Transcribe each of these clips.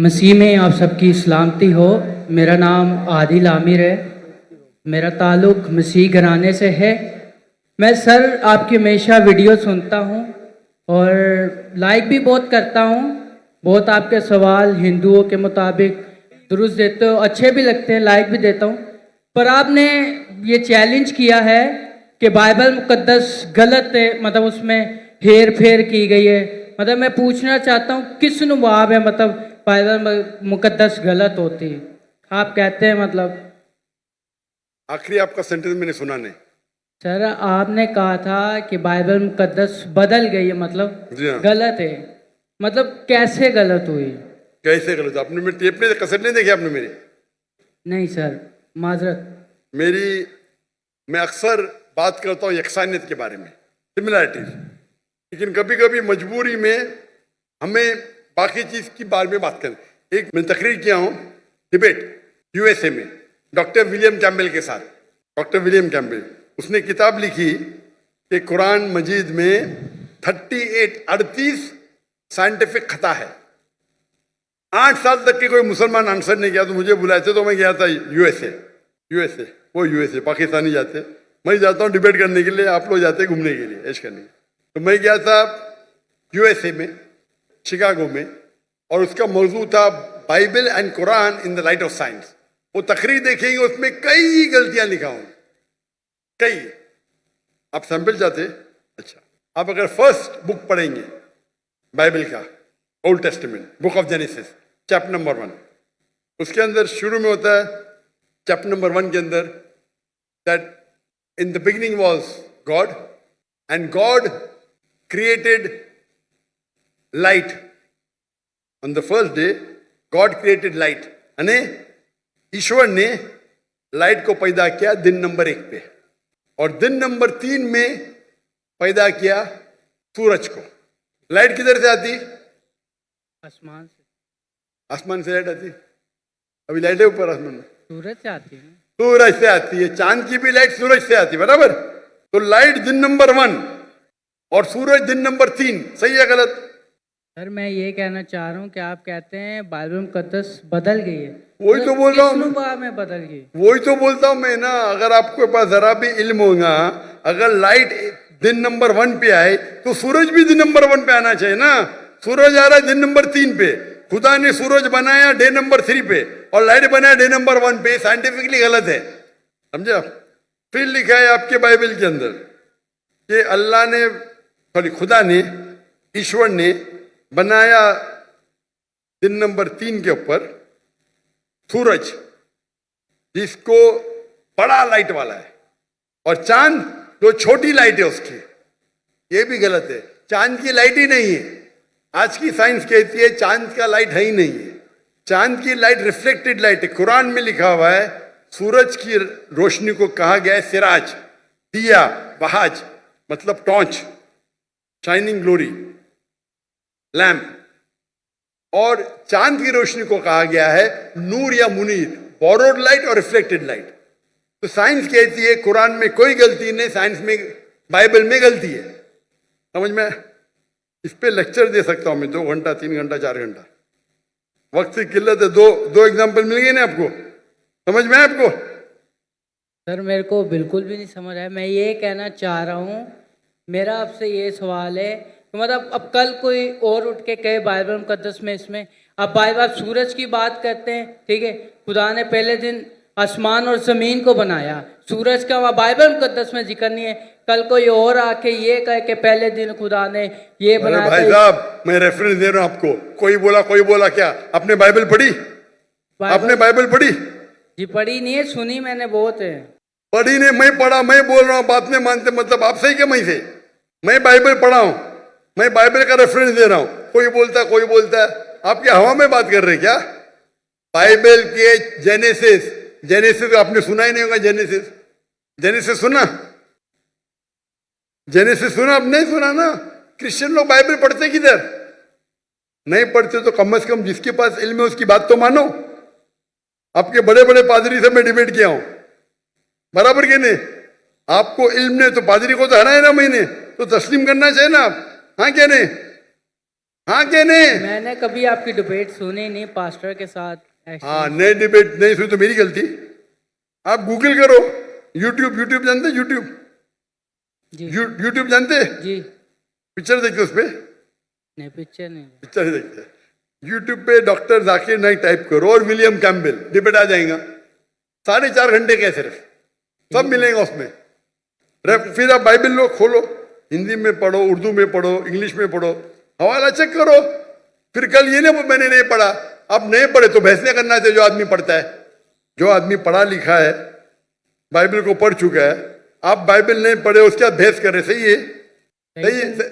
मसीह में आप सबकी सलामती हो। मेरा नाम आदिल आमिर है। मेरा ताल्लुक़ मसीह घराने से है। मैं सर आपकी हमेशा वीडियो सुनता हूँ और लाइक भी बहुत करता हूँ। बहुत आपके सवाल हिंदुओं के मुताबिक दुरुस्त देते हो, अच्छे भी लगते हैं, लाइक भी देता हूँ। पर आपने ये चैलेंज किया है कि बाइबल मुकद्दस गलत है, मतलब उसमें हेर फेर की गई है। मतलब मैं पूछना चाहता हूँ किस नुबाब है, मतलब बाइबल मुकद्दस गलत होती है, आप कहते हैं मतलब। आखिरी आपका सेंटेंस मैंने सुना नहीं। सर आपने कहा था कि बाइबल मुकद्दस बदल गई है, मतलब जी हाँ। गलत है। मतलब कैसे गलत हुई? कैसे गलत? आपने मेरी टेप नहीं, कैसेट नहीं देखी आपने मेरी? नहीं सर, माजरत। मैं अक्सर बात करता हूँ यकसानियत के बारे में, सिमिलैरिटीज, लेकिन कभी कभी मजबूरी में हमें बाकी चीज की बारे में बात करें। एक मैं तकरीर किया हूँ डिबेट यूएसए में डॉक्टर विलियम कैम्बेल के साथ। डॉक्टर विलियम कैम्बेल, उसने किताब लिखी कि कुरान मजीद में 38 साइंटिफिक खता है। 8 साल तक के कोई मुसलमान आंसर नहीं किया, तो मुझे बुलाए थे, तो मैं गया था यूएसए पाकिस्तानी जाते, मैं जाता हूँ डिबेट करने के लिए, आप लोग जाते घूमने के लिए, ऐश करने। तो मैं गया था यूएसए में, शिकागो में, और उसका मौजू था Bible and Quran in the light of science. वो तकरीर देखेंगे, उसमें कई गलतियां लिखा हूं, कई। आप सैंपल चाहते? अच्छा, आप अगर फर्स्ट बुक पढ़ेंगे बाइबल का, old testament, book of genesis, chapter number 1, उसके अंदर शुरू में होता है, चैप्टर नंबर 1 के अंदर, that in the beginning was God and God created light on the first day. God created light, यानी ईश्वर ने लाइट को पैदा किया दिन नंबर 1 पे, और दिन नंबर 3 में पैदा किया सूरज को। लाइट किधर से आती? आसमान से। आसमान से लाइट आती? अभी लाइट है ऊपर आसमान में? सूरज से आती है। सूरज से आती है। चांद की भी लाइट सूरज से आती है, बराबर? तो लाइट दिन नंबर 1 और सूरज दिन नंबर 3, सही है गलत? सर मैं ये कहना चाह रहा हूँ कि आप कहते हैं बाइबल मुकद्दस बदल गई है। वही तो बोल रहा हूँ, में बदल गई। वही तो बोलता हूं मैं ना। अगर आपके पास जरा भी इल्म होगा, अगर लाइट दिन नंबर 1 पे आए तो सूरज भी दिन नंबर 1 पे आना चाहिए ना। सूरज आ रहा है दिन नंबर 3 पे, खुदा ने सूरज बनाया डे नंबर 3 पे और लाइट बनाया डे नंबर 1 पे। साइंटिफिकली गलत है, समझे आप? फिर लिखा है आपके बाइबल के अंदर कि अल्लाह ने, सॉरी, खुदा ने, ईश्वर ने बनाया दिन नंबर 3 के ऊपर सूरज, जिसको बड़ा लाइट वाला है, और चांद जो छोटी लाइट है उसकी। ये भी गलत है, चांद की लाइट ही नहीं है। आज की साइंस कहती है चांद का लाइट है ही नहीं है। चांद की लाइट रिफ्लेक्टेड लाइट है। कुरान में लिखा हुआ है सूरज की रोशनी को कहा गया है सिराज, दिया, बहाज, मतलब टॉर्च, शाइनिंग ग्लोरी, लैम्प। और चांद की रोशनी को कहा गया है नूर या मुनीर, बोरोड लाइट और रिफ्लेक्टेड लाइट। तो साइंस कहती है कुरान में कोई गलती नहीं, साइंस में, बाइबल में गलती है। समझ में? इस पे लेक्चर दे सकता हूं मैं 2 घंटा, 3 घंटा, 4 घंटा। वक्त की किल्लत है। दो एग्जाम्पल मिल गए ना आपको? समझ में आपको? सर मेरे को बिल्कुल भी नहीं समझ आया। मैं ये कहना चाह रहा हूँ, मेरा आपसे ये सवाल है, तो मतलब अब कल कोई और उठ के कहे बाइबल मुकद्दस में, इसमें अब बाइबल, आप सूरज की बात करते हैं, ठीक है, खुदा ने पहले दिन आसमान और जमीन को बनाया, सूरज का वहाँ बाइबल मुकद्दस में जिक्र नहीं है। कल कोई और आके ये कहे कि पहले दिन खुदा ने ये बनाया। भाई साहब, मैं रेफरेंस दे रहा हूं आपको। कोई बोला क्या? आपने बाइबल पढ़ी? आपने बाइबल पढ़ी? जी पढ़ी नहीं है, सुनी मैंने बहुत है। पढ़ी नहीं, मैं पढ़ा, मैं बोल रहा हूँ, बात नहीं मानते, मतलब आप सही क्या मैं से? मैं बाइबल पढ़ा हूं, मैं बाइबल का रेफरेंस दे रहा हूं। कोई बोलता है, आप क्या हवा में बात कर रहे क्या? बाइबल के जेनेसिस आपने सुना ही नहीं होगा। जेनेसिस सुना? जेनेसिस सुना? आप नहीं सुना ना। क्रिश्चियन लोग बाइबल पढ़ते किधर? नहीं पढ़ते तो कम से कम जिसके पास इल्म है उसकी बात तो मानो। आपके बड़े बड़े पादरी से मैं डिबेट किया हूं, बराबर के नहीं? आपको इल्म नहीं तो पादरी को तो हराए ना मैंने, तो तस्लीम करना चाहिए ना आप। हाँ क्या नहीं? हाँ क्या नहीं? मैंने कभी आपकी डिबेट सुनी नहीं पास्टर के साथ ऐसे। हाँ, नई डिबेट नहीं सुनी तो मेरी गलती। आप गूगल करो, यूट्यूब, यूट्यूब जानते? यूट्यूब, जी यूट्यूब जानते? जी। पिक्चर देखते उस पे? नहीं, पिक्चर नहीं। पिक्चर ही देखते। यूट्यूब पे डॉक्टर जाकिर नाइक टाइप करो और विलियम कैम्पबेल, डिबेट आ जाएगा। 4.5 घंटे के सिर्फ, सब मिलेगा उसमें। फिर आप बाइबल लो, खोलो, हिंदी में पढ़ो, उर्दू में पढ़ो, इंग्लिश में पढ़ो, हवाला चेक करो। फिर कल ये नहीं मैंने नहीं पढ़ा, आप नहीं पढ़े तो बहस नहीं करना चाहिए। जो आदमी पढ़ता है, जो आदमी पढ़ा लिखा है, बाइबल को पढ़ चुका है, आप बाइबल नहीं पढ़े उसके बाद बहस कर रहे, सही है?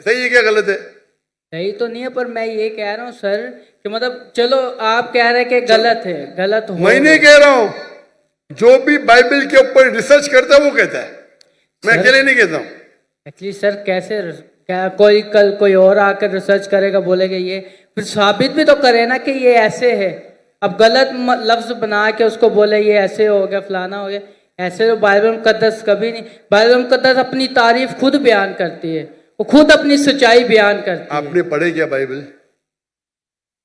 सही है क्या गलत है? सही तो नहीं है, पर मैं ये कह रहा हूँ सर कि मतलब चलो आप कह रहे हैं कि गलत है, गलत हो। मैं नहीं कह रहा हूं, जो भी बाइबल के ऊपर रिसर्च करता है वो कहता है, मैं अकेले नहीं कहता हूं। एक्चुअली सर कैसे, क्या कोई कल कोई और आकर रिसर्च करेगा, बोलेगा ये, फिर साबित भी तो करे ना कि ये ऐसे है। अब गलत लफ्ज बना के उसको बोले ये ऐसे हो गया, फलाना हो गया, ऐसे तो बाइबल मुकद्दस कभी नहीं। बाइबल मुकद्दस अपनी तारीफ खुद बयान करती है, वो खुद अपनी सच्चाई बयान करती है। आपने पढ़े क्या बाइबल?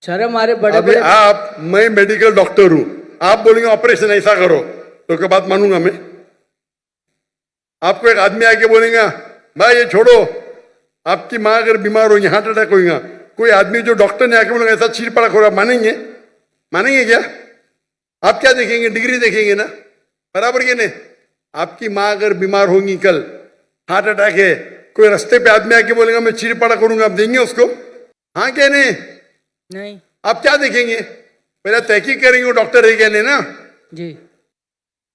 सर हमारे बड़े अभी बड़े आप, मैं मेडिकल डॉक्टर हूं, आप बोलेंगे ऑपरेशन ऐसा करो तो क्या बात मानूंगा मैं? आपको एक आदमी आके बोलेगा भाई ये छोड़ो, आपकी माँ अगर बीमार होगी, हार्ट अटैक होगा, कोई आदमी जो डॉक्टर ने आके बोलेगा ऐसा चीर पड़ा खोरा, मानेंगे? मानेंगे क्या? आप क्या देखेंगे? डिग्री देखेंगे ना, बराबर के नहीं? आपकी माँ अगर बीमार होगी, कल हार्ट अटैक है, कोई रास्ते पे आदमी आके बोलेगा मैं चीर पड़ा करूंगा, आप देंगे उसको? हाँ क्या नहीं? नहीं आप क्या देखेंगे? पहले तहकीक करेंगे वो डॉक्टर है क्या नहीं ना? जी।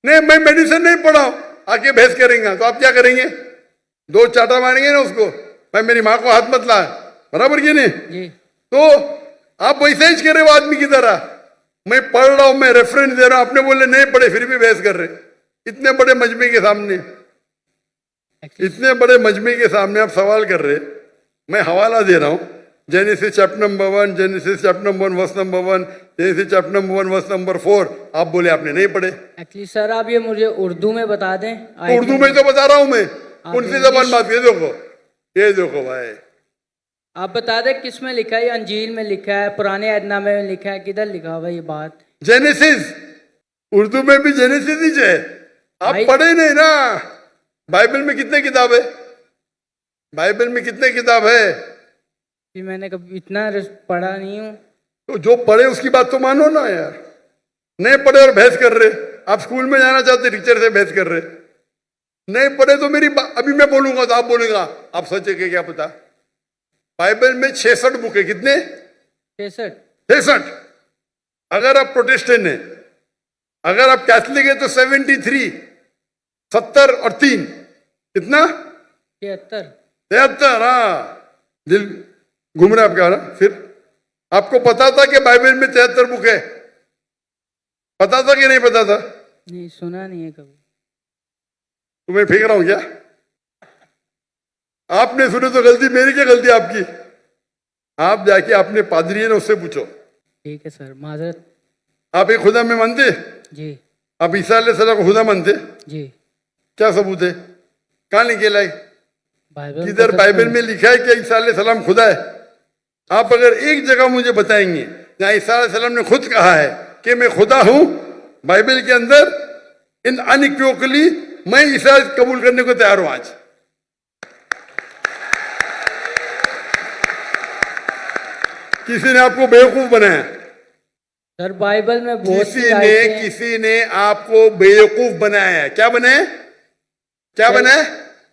नहीं मैं मेडिसिन नहीं पढ़ा हूं, आके बहस करेंगे तो आप क्या करेंगे? 2 चाटा मारेंगे ना उसको, भाई मेरी माँ को हाथ मत ला, बराबर की नहीं? जी। तो आप वैसे ही करे वो आदमी की तरह, मैं पढ़ रहा हूं, मैं रेफरेंस दे रहा हूं, आपने बोले नहीं पढ़े फिर भी बहस कर रहे। इतने बड़े मजमे के सामने, इतने बड़े मजमे के सामने आप सवाल कर रहे, मैं हवाला दे रहा हूं, Genesis chapter number 1, Genesis chapter number 1 verse number 1, Genesis chapter number 1 verse number 4, आप बोले आपने नहीं पढ़े। एक्चुअली सर आप ये मुझे उर्दू में बता दें। तो उर्दू में तो बता रहा हूं मैं, कौन सी जबान बात? ये देखो, ये देखो भाई, आप बता दें किस में लिखा है? अंजील में लिखा है, पुराने अहदनामे में लिखा है, किधर लिखा हुआ ये बात? जेनेसिस, उर्दू में भी जेनेसिस ही है। आप पढ़े नहीं ना? बाइबल में कितने किताब है? बाइबल में कितने किताब है? कि मैंने कभी इतना पढ़ा नहीं हूँ। तो जो पढ़े उसकी बात तो मानो ना यार। नहीं पढ़े और बहस कर रहे, आप स्कूल में जाना चाहते टीचर से बहस कर रहे, नहीं पढ़े तो मेरी अभी मैं बोलूंगा तो आप बोलेगा आप सच है क्या पता? बाइबल में 66 बुक है, कितने? 66। अगर आप प्रोटेस्टेंट हैं, अगर आप कैथलिक है तो 73, 70 और 3 कितना? 73। हाँ, दिल घूम रहा है आपका ना? फिर आपको पता था कि बाइबल में 73 बुक है? पता था कि नहीं पता था? नहीं, सुना नहीं है कभी। तुम्हें फेंक रहा हूं क्या? आपने सुने तो गलती मेरी, क्या गलती आपकी? आप जाके अपने पादरी है ना उससे पूछो। ठीक है सर, माजरत। आप एक खुदा में मानते? जी। आप ईसा अलैहिस्सलाम को खुदा मानते? जी। क्या क्या सबूत है? कहाँ लिखे लाई? बाइबल किधर बाइबल में लिखा है कि ईसा अलैहिस्सलाम खुदा है? आप अगर एक जगह मुझे बताएंगे जहाँ ईसा अलैहिस्सलाम ने खुद कहा है कि मैं खुदा हूं, बाइबल के अंदर इन अनइक्विवोकली मैं ईसा कबूल करने को तैयार हूं आज। किसी ने आपको बेवकूफ बनाया? सर बाइबल में बहुत सी आयतें हैं। किसी ने आपको बेवकूफ बनाया है। क्या बनाए? क्या बनाए?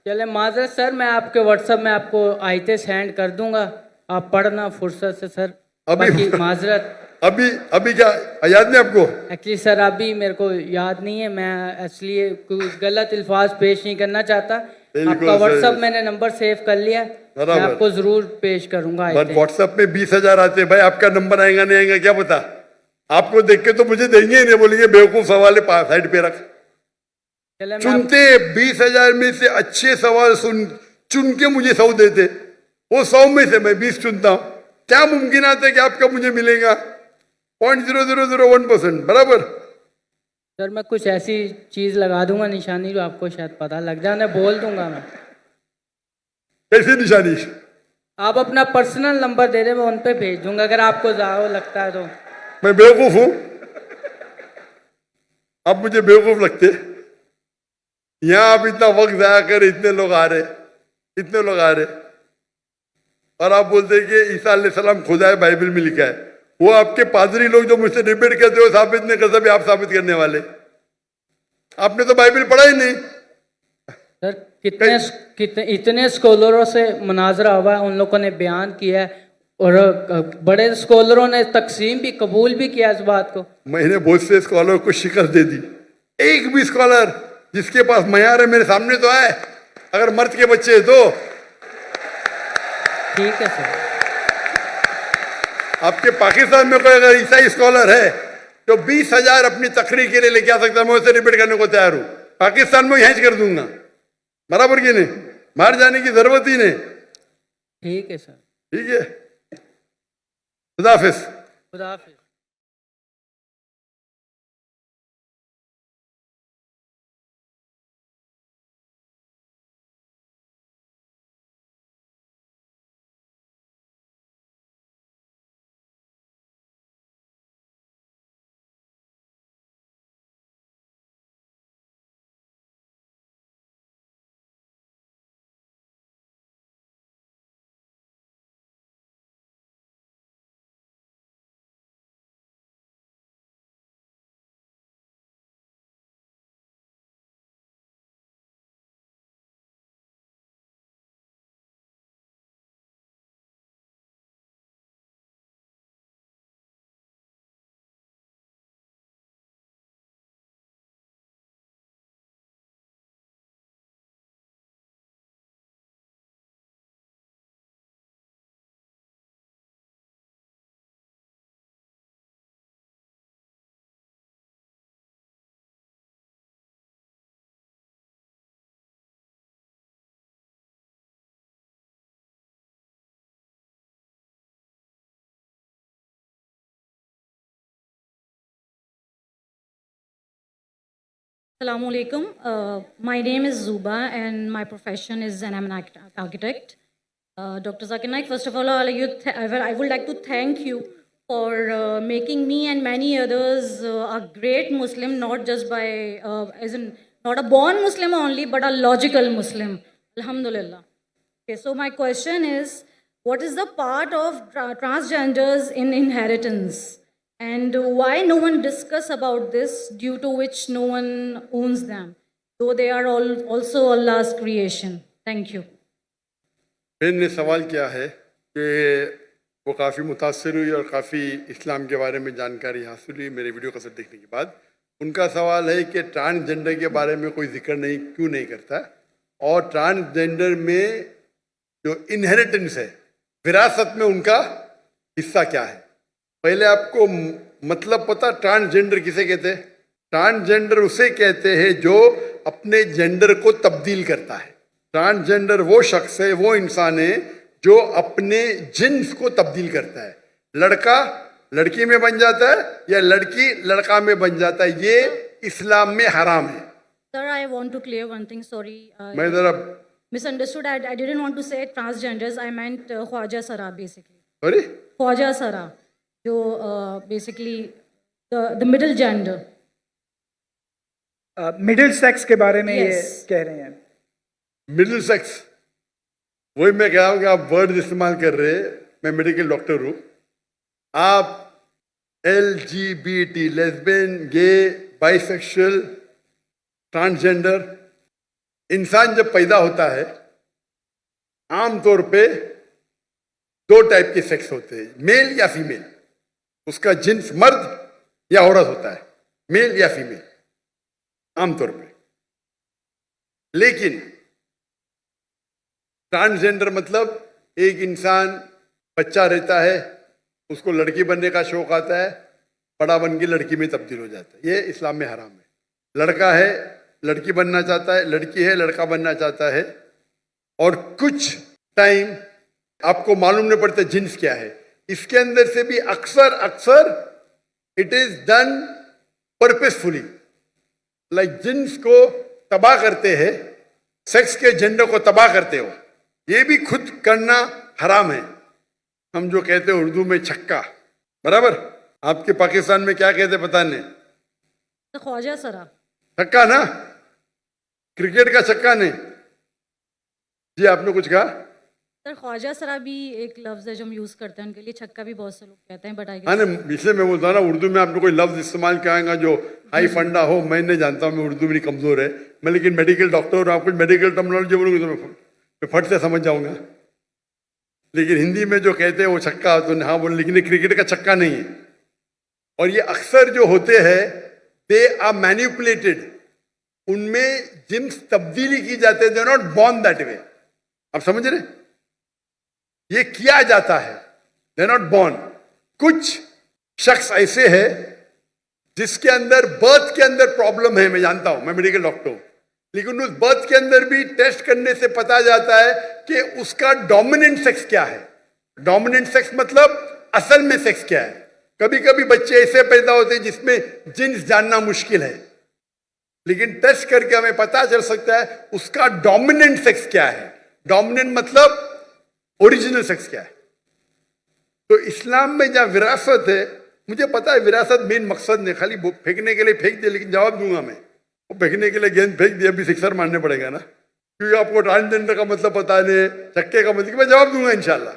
चले माजरत सर, मैं आपके व्हाट्सएप में आपको आयतें सेंड कर दूंगा, आप पढ़ना फुर्सत से सर। अभी माजरत अभी क्या याद नहीं आपको? एक्चुअली सर अभी मेरे को याद नहीं है, मैं इसलिए कुछ गलत अल्फाज पेश नहीं करना चाहता। आपका व्हाट्सएप मैंने नंबर सेव कर लिया, मैं आपको जरूर पेश करूंगा। व्हाट्सएप में 20,000 आते भाई, आपका नंबर आएगा नहीं आएगा क्या पता? आपको देख के तो मुझे देंगे ही नहीं, बोलेंगे बेवकूफ सवाल है साइड पे रख। चुनते 20,000 में से अच्छे सवाल चुन के मुझे 100 देते, वो 100 में से मैं 20 चुनता हूं। क्या मुमकिन आता है कि आपका मुझे मिलेगा? 0.0001%, बराबर। सर मैं कुछ ऐसी चीज लगा दूंगा निशानी जो आपको शायद पता लग जाए, बोल दूंगा मैं। कैसी निशानी? आप अपना पर्सनल नंबर दे दें, मैं उन पे भेज दूंगा अगर आपको ज़्यादा लगता है तो। मैं बेवकूफ हूं? आप मुझे बेवकूफ लगते? यहां आप इतना वक्त जाया कर, इतने लोग आ रहे, इतने लोग आ रहे, और आप बोलते हैं कि ईसा अलैहिस्सलाम खुदा है, बाइबल में लिखा है। वो आपके पादरी लोग जो मुझसे डिबेट करते हो, साबित नहीं कर सकते, आप साबित करने वाले। आपने तो बाइबल पढ़ा ही नहीं। सर कितने इतने स्कॉलरों से मुनाजरा हुआ है, उन लोगों ने बयान किया है, और बड़े स्कॉलरों ने तकसीम भी कबूल भी किया इस बात को। मैंने बहुत से स्कॉलर को शिकस्त दे दी। एक भी स्कॉलर जिसके पास मयार है मेरे सामने तो आए, अगर मर्द के बच्चे हैं तो। ठीक है सर। आपके पाकिस्तान में कोई अगर ईसाई स्कॉलर है तो 20,000 अपनी तकरीर के लिए लेके आ सकता है, मैं उससे डिबेट करने को तैयार हूं। पाकिस्तान में हैंच कर दूंगा, बराबर की नहीं, बाहर जाने की जरूरत ही नहीं। ठीक है सर। ठीक है, खुदा हाफिज। खुदा हाफिज। Assalamu alaikum. My name is Zuba and my profession is I'm an architect. Dr. Zakir Naik, first of all, I would like to thank you for making me and many others a great Muslim, not just by, as in, not a born Muslim only, but a logical Muslim. Alhamdulillah. Okay, so my question is, what is the part of transgenders in inheritance? And why no one discuss about this, due to which no one owns them, though they are all also Allah's creation? Thank you. बहन ने सवाल किया है कि वो काफ़ी मुतासर हुई और काफ़ी इस्लाम के बारे में जानकारी हासिल हुई मेरे वीडियो कसर देखने के बाद। उनका सवाल है कि ट्रांसजेंडर के बारे में कोई जिक्र नहीं क्यों नहीं करता, और ट्रांसजेंडर में जो इनहेरिटेंस है, विरासत में उनका हिस्सा क्या है। पहले आपको मतलब पता ट्रांसजेंडर किसे कहते हैं? ट्रांसजेंडर उसे कहते हैं जो अपने जेंडर को तब्दील करता है। ट्रांसजेंडर वो शख्स है, वो इंसान है जो अपने जिन्स को तब्दील करता है। लड़का लड़की में बन जाता है या लड़की लड़का में बन जाता है, ये इस्लाम में हराम है। Sir, I want to clear one thing. Sorry, मैं जरा misunderstood. I didn't want to say transgenders. I meant Khwaja Sara basically. Sorry, Khwaja Sara, जो basically the middle gender. Middle sex के बारे में Yes. ये कह रहे हैं। मिडिल सेक्स, वही मैं कह रहा हूँ कि आप वर्ड इस्तेमाल कर रहे हैं। मैं मेडिकल डॉक्टर हूँ। आप LGBT, लेस्बियन, गे, बाइसेक्सुअल, ट्रांसजेंडर, इंसान जब पैदा होता है आमतौर पे दो टाइप के सेक्स होते हैं, मेल या फीमेल। उसका जिन्स मर्द या औरत होता है, मेल या फीमेल आमतौर पे। लेकिन ट्रांसजेंडर मतलब एक इंसान बच्चा रहता है, उसको लड़की बनने का शौक आता है, बड़ा बन के लड़की में तब्दील हो जाता है। ये इस्लाम में हराम है। लड़का है लड़की बनना चाहता है, लड़की है लड़का बनना चाहता है, और कुछ टाइम आपको मालूम नहीं पड़ता जिन्स क्या है। इसके अंदर से भी अक्सर it is done purposefully, like jeans को तबाह करते हैं, सेक्स के जेंडर को तबाह करते हो। ये भी खुद करना हराम है। हम जो कहते हैं उर्दू में छक्का, बराबर, आपके पाकिस्तान में क्या कहते पता नहीं, तो ख्वाजा सरा। छक्का ना, क्रिकेट का छक्का नहीं। जी आपने कुछ कहा? सर ख्वाजा सरा भी एक लफ्ज है जो हम यूज करते हैं उनके लिए, छक्का भी बहुत से लोग कहते हैं, बट आई हाँ ना, इसलिए मैं बोलता हूँ ना, उर्दू में आपने कोई लफ्ज इस्तेमाल कराएंगा जो हाई फंडा हो, मैं नहीं जानता हूँ, मैं उर्दू में कमजोर है, मैं लेकिन मेडिकल डॉक्टर और आप कुछ मेडिकल टर्मिनोलॉजी बोलूँगी तो मैं फट से समझ जाऊंगा। लेकिन हिंदी में जो कहते हैं वो छक्का, तो हाँ बोले, लेकिन ये क्रिकेट का छक्का नहीं है। और ये अक्सर जो होते हैं दे आर मैनिपुलेटेड, उनमें जिम्स तब्दीली की जाते हैं, they are not born that way. आप समझ रहे, ये किया जाता है, दे नॉट बॉर्न। कुछ शख्स ऐसे है जिसके अंदर बर्थ के अंदर प्रॉब्लम है, मैं जानता हूं, मैं मेडिकल डॉक्टर हूं, लेकिन उस बर्थ के अंदर भी टेस्ट करने से पता जाता है कि उसका डोमिनेंट सेक्स क्या है। डोमिनेंट सेक्स मतलब असल में सेक्स क्या है। कभी कभी बच्चे ऐसे पैदा होते हैं जिसमें जिन्स जानना मुश्किल है, लेकिन टेस्ट करके हमें पता चल सकता है उसका डोमिनेंट सेक्स क्या है। डोमिनेंट मतलब ओरिजिनल सेक्स क्या है। तो इस्लाम में जहां विरासत है, मुझे पता है विरासत मेन मकसद नहीं, खाली फेंकने के लिए फेंक दिया, लेकिन जवाब दूंगा मैं। वो फेंकने के लिए गेंद फेंक दिया, अभी सिक्सर मारने पड़ेगा ना, क्योंकि आपको ट्रांसजेंडर का मतलब पता नहीं, चक्के का मतलब, मैं जवाब दूंगा इंशाल्लाह।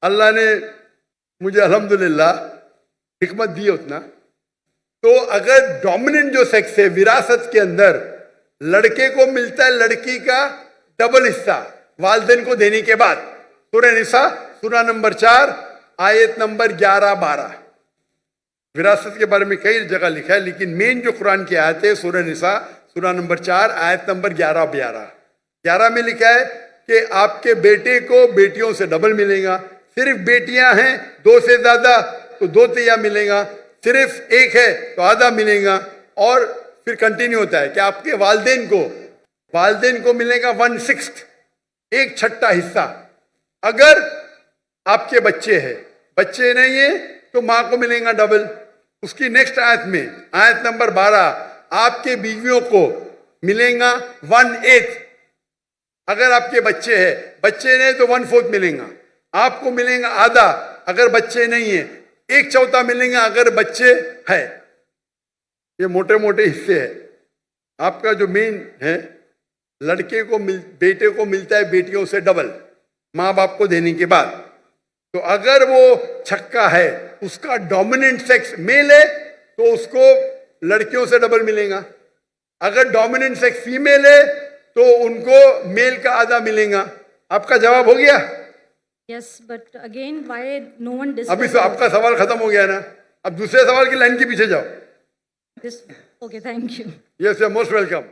अल्लाह ने मुझे अल्हम्दुलिल्लाह हिकमत दी उतना। तो अगर डोमिनेंट जो सेक्स है विरासत के अंदर, लड़के को मिलता है लड़की का डबल हिस्सा वालिदैन को देने के बाद। सूरह निसा सूरह नंबर 4 आयत नंबर 11-12 विरासत के बारे में कई जगह लिखा है, लेकिन मेन जो कुरान की आयत है सूरह निसा सूरह नंबर 4 आयत नंबर 11-12। 11 में लिखा है कि आपके बेटे को बेटियों से डबल मिलेगा, सिर्फ बेटियां हैं 2 से ज्यादा तो 2 तिया मिलेगा, सिर्फ 1 है तो आधा मिलेगा। और फिर कंटिन्यू होता है कि आपके वालिदैन को मिलेगा 1/6, 1/6 हिस्सा। अगर आपके बच्चे हैं, बच्चे नहीं है तो मां को मिलेगा डबल। उसकी नेक्स्ट आयत में आयत नंबर 12, आपके बीवियों को मिलेगा 1/8। अगर आपके बच्चे हैं, बच्चे नहीं तो 1/4 मिलेगा। आपको मिलेगा आधा अगर बच्चे नहीं है, 1/4 मिलेगा अगर बच्चे है। ये मोटे मोटे हिस्से है। आपका जो मेन है, लड़के को बेटे को मिलता है बेटियों से डबल माँ बाप को देने के बाद। तो अगर वो छक्का है, उसका डोमिनेंट सेक्स मेल है, तो उसको लड़कियों से डबल मिलेगा। अगर डोमिनेंट सेक्स फीमेल है तो उनको मेल का आधा मिलेगा। आपका जवाब हो गया? Yes, but again why no one अभी तो आपका सवाल खत्म हो गया ना, अब दूसरे सवाल की लाइन के पीछे जाओ। This. Okay, thank you. Yes, you are most welcome.